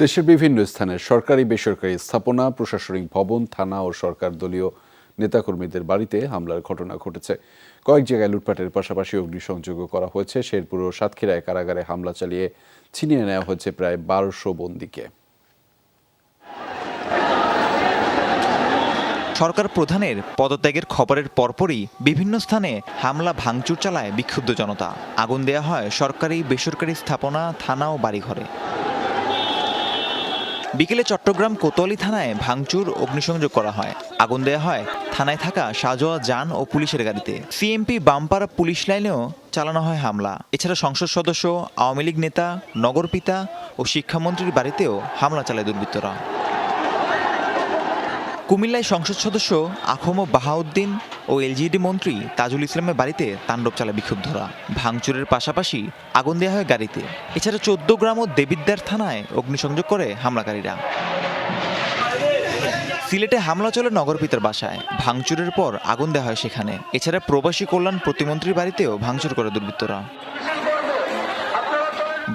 দেশের বিভিন্ন স্থানে সরকারি বেসরকারি স্থাপনা, প্রশাসনিক ভবন, থানা ও সরকার দলীয় নেতাকর্মীদের বাড়িতে হামলার ঘটনা ঘটেছে। কয়েক জায়গায় লুটপাটের পাশাপাশি অগ্নিসংযোগও করা হয়েছে। শেরপুর ও সাতক্ষীরায় কারাগারে হামলা চালিয়ে ছিনিয়ে নেওয়া হয়েছে প্রায় ১২০০ বন্দীকে। সরকার প্রধানের পদত্যাগের খবরের পরপরই বিভিন্ন স্থানে হামলা ভাঙচুর চালায় বিক্ষুব্ধ জনতা। আগুন দেয়া হয় সরকারি বেসরকারি স্থাপনা, থানা ও বাড়িঘরে। বিকেলে চট্টগ্রাম কোতোয়ালি থানায় ভাঙচুর, অগ্নিসংযোগ করা হয়। আগুন দেয়া হয় থানায় থাকা সাজোয়া যান ও পুলিশের গাড়িতে। সিএমপি বামপাড়া পুলিশ লাইনেও চালানো হয় হামলা। এছাড়া সংসদ সদস্য, আওয়ামী লীগ নেতা, নগরপিতা ও শিক্ষামন্ত্রীর বাড়িতেও হামলা চালায় দুর্বৃত্তরা। কুমিল্লায় সংসদ সদস্য আখম বাহাউদ্দিন ও এলজিইডি মন্ত্রী তাজুল ইসলামের বাড়িতে তাণ্ডব চালায় বিক্ষুব্ধরা। ভাঙচুরের পাশাপাশি আগুন দেওয়া হয় গাড়িতে। এছাড়া ১৪ গ্রাম ও দেবিদ্বার থানায় অগ্নিসংযোগ করে হামলাকারীরা। সিলেটে হামলা চলে নগরপিতার বাসায়। ভাঙচুরের পর আগুন দেওয়া হয় সেখানে। এছাড়া প্রবাসী কল্যাণ প্রতিমন্ত্রীর বাড়িতেও ভাঙচুর করে দুর্বৃত্তরা।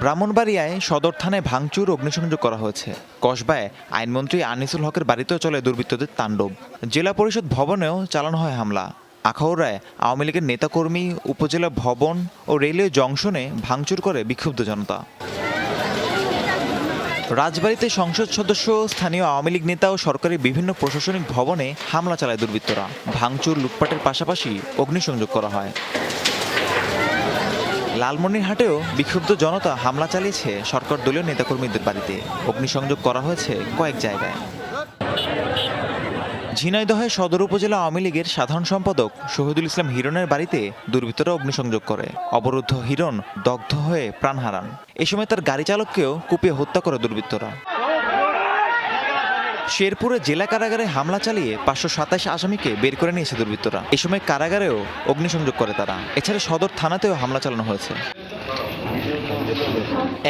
ব্রাহ্মণবাড়িয়ায় সদর থানায় ভাঙচুর, অগ্নিসংযোগ করা হয়েছে। কসবায় আইনমন্ত্রী আনিসুল হকের বাড়িতেও চলে দুর্বৃত্তদের তাণ্ডব। জেলা পরিষদ ভবনেও চালানো হয় হামলা। আখাউড়ায় আওয়ামী লীগের নেতাকর্মী, উপজেলা ভবন ও রেলওয়ে জংশনে ভাঙচুর করে বিক্ষুব্ধ জনতা। রাজবাড়ীতে সংসদ সদস্য, স্থানীয় আওয়ামী লীগ নেতা ও সরকারি বিভিন্ন প্রশাসনিক ভবনে হামলা চালায় দুর্বৃত্তরা। ভাঙচুর, লুটপাটের পাশাপাশি অগ্নিসংযোগ করা হয়। লালমনিরহাটেও বিক্ষুব্ধ জনতা হামলা চালিয়েছে সরকার দলীয় নেতাকর্মীদের বাড়িতে। অগ্নিসংযোগ করা হয়েছে কয়েক জায়গায়। ঝিনাইদহে সদর উপজেলা আওয়ামী লীগের সাধারণ সম্পাদক শহীদুল ইসলাম হিরণের বাড়িতে দুর্বৃত্তরা অগ্নিসংযোগ করে। অবরুদ্ধ হিরণ দগ্ধ হয়ে প্রাণ হারান। এ সময় তার গাড়ি চালককেও কুপিয়ে হত্যা করে দুর্বৃত্তরা। শেরপুরে জেলা কারাগারে হামলা চালিয়ে ৫২৭ আসামিকে বের করে নিয়েছে দুর্বৃত্তরা। এ সময় কারাগারেও অগ্নিসংযোগ করে তারা। এছাড়া সদর থানাতেও হামলা চালানো হয়েছে।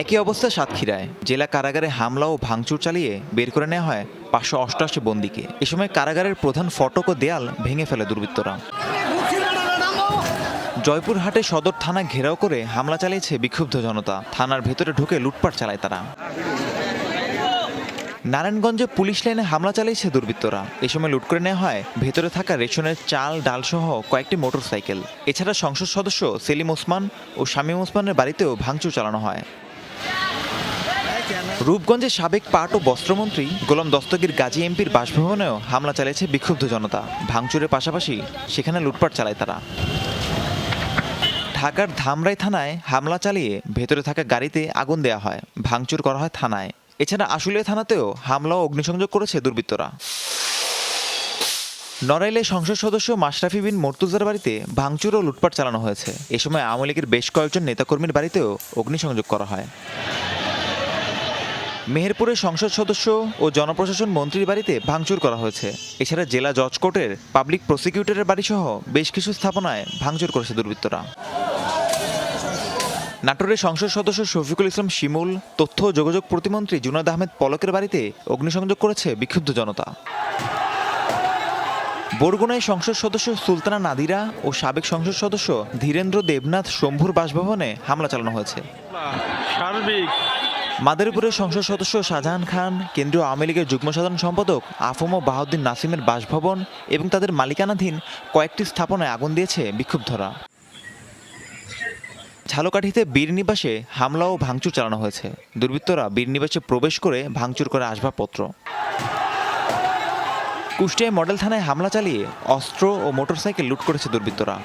একই অবস্থা সাতক্ষীরায়। জেলা কারাগারে হামলা ও ভাঙচুর চালিয়ে বের করে নেওয়া হয় ৫৮৮ বন্দীকে। এ সময় কারাগারের প্রধান ফটক ও দেয়াল ভেঙে ফেলে দুর্বৃত্তরা। জয়পুরহাটে সদর থানা ঘেরাও করে হামলা চালিয়েছে বিক্ষুব্ধ জনতা। থানার ভেতরে ঢুকে লুটপাট চালায় তারা। নারায়ণগঞ্জে পুলিশ লাইনে হামলা চালিয়েছে দুর্বৃত্তরা। এ সময় লুট করে নেওয়া হয় ভেতরে থাকা রেশনের চাল, ডাল সহ কয়েকটি মোটরসাইকেল। এছাড়া সংসদ সদস্য সেলিম ওসমান ও শামীম ওসমানের বাড়িতেও ভাঙচুর চালানো হয়। রূপগঞ্জে সাবেক পাট ও বস্ত্রমন্ত্রী গোলাম দস্তগীর গাজী এমপির বাসভবনেও হামলা চালিয়েছে বিক্ষুব্ধ জনতা। ভাঙচুরের পাশাপাশি সেখানে লুটপাট চালায় তারা। ঢাকার ধামরাই থানায় হামলা চালিয়ে ভেতরে থাকা গাড়িতে আগুন দেওয়া হয়। ভাঙচুর করা হয় থানায়। এছাড়া আশুলিয়া থানাতেও হামলা ও অগ্নিসংযোগ করেছে দুর্বৃত্তরা। নড়াইলে সংসদ সদস্য মাশরাফি বিন মর্তুজার বাড়িতে ভাঙচুর ও লুটপাট চালানো হয়েছে। এ সময় আওয়ামী লীগের বেশ কয়েকজন নেতাকর্মীর বাড়িতেও অগ্নিসংযোগ করা হয়। মেহেরপুরে সংসদ সদস্য ও জনপ্রশাসন মন্ত্রীর বাড়িতে ভাঙচুর করা হয়েছে। এছাড়া জেলা জজ কোর্টের পাবলিক প্রসিকিউটরের বাড়িসহ বেশ কিছু স্থাপনায় ভাঙচুর করেছে দুর্বৃত্তরা। নাটোরের সংসদ সদস্য শফিকুল ইসলাম শিমুল, তথ্য ও যোগাযোগ প্রতিমন্ত্রী জুনাদ আহমেদ পলকের বাড়িতে অগ্নিসংযোগ করেছে বিক্ষুব্ধ জনতা। বরগুনায় সংসদ সদস্য সুলতানা নাদিরা ও সাবেক সংসদ সদস্য ধীরেন্দ্র দেবনাথ শম্ভুর বাসভবনে হামলা চালানো হয়েছে। মাদারীপুরের সংসদ সদস্য শাহজাহান খান, কেন্দ্রীয় আওয়ামী লীগের যুগ্ম সাধারণ সম্পাদক আফম বাহাউদ্দিন নাসিমের বাসভবন এবং তাদের মালিকানাধীন কয়েকটি স্থাপনায় আগুন দিয়েছে বিক্ষুব্ধরা। ঝালকাঠিতে বীরনিবাসে হামলা ও ভাঙচুর চালানো হয়েছে। দুর্বৃত্তরা বীরনিবাসে প্রবেশ করে ভাঙচুর করে আসবাবপত্র। কুষ্টিয়ায় মডেল থানায় হামলা চালিয়ে অস্ত্র ও মোটরসাইকেল লুট করেছে দুর্বৃত্তরা।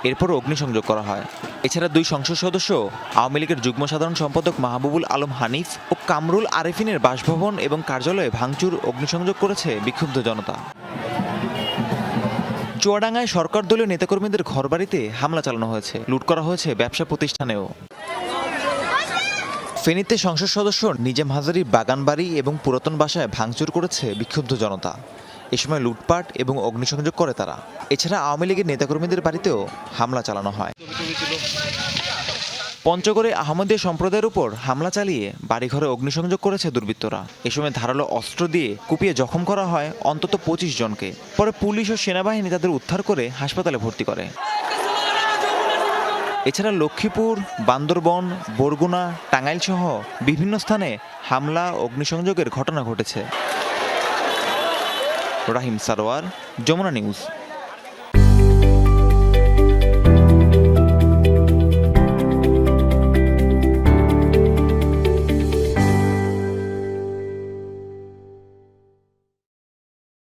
এরপর অগ্নিসংযোগ করা হয়। এছাড়া দুই সংসদ সদস্য আওয়ামী লীগের যুগ্ম সাধারণ সম্পাদক মাহবুবুল আলম হানিফ ও কামরুল আরেফিনের বাসভবন এবং কার্যালয়ে ভাঙচুর, অগ্নিসংযোগ করেছে বিক্ষুব্ধ জনতা। চুয়াডাঙ্গায় সরকার দলীয় নেতাকর্মীদের ঘরবাড়িতে হামলা চালানো হয়েছে। লুট করা হয়েছে ব্যবসা প্রতিষ্ঠানেও। ফেনীতে সংসদ সদস্য নিজাম হাজারীর বাগানবাড়ি এবং পুরাতন বাসায় ভাঙচুর করেছে বিক্ষুব্ধ জনতা। এ সময় লুটপাট এবং অগ্নিসংযোগ করে তারা। এছাড়া আওয়ামী লীগের নেতাকর্মীদের বাড়িতেও হামলা চালানো হয়। পঞ্চগড়ে আহমদিয়া সম্প্রদায়ের উপর হামলা চালিয়ে বাড়িঘরে অগ্নিসংযোগ করেছে দুর্বৃত্তরা। এ সময় ধারালো অস্ত্র দিয়ে কুপিয়ে জখম করা হয় অন্তত ২৫ জনকে। পরে পুলিশ ও সেনাবাহিনী তাদের উদ্ধার করে হাসপাতালে ভর্তি করে। এছাড়া লক্ষ্মীপুর, বান্দরবন, বরগুনা, টাঙ্গাইল সহ বিভিন্ন স্থানে হামলা অগ্নিসংযোগের ঘটনা ঘটেছে। রাহিম সারোয়ার, যমুনা নিউজ।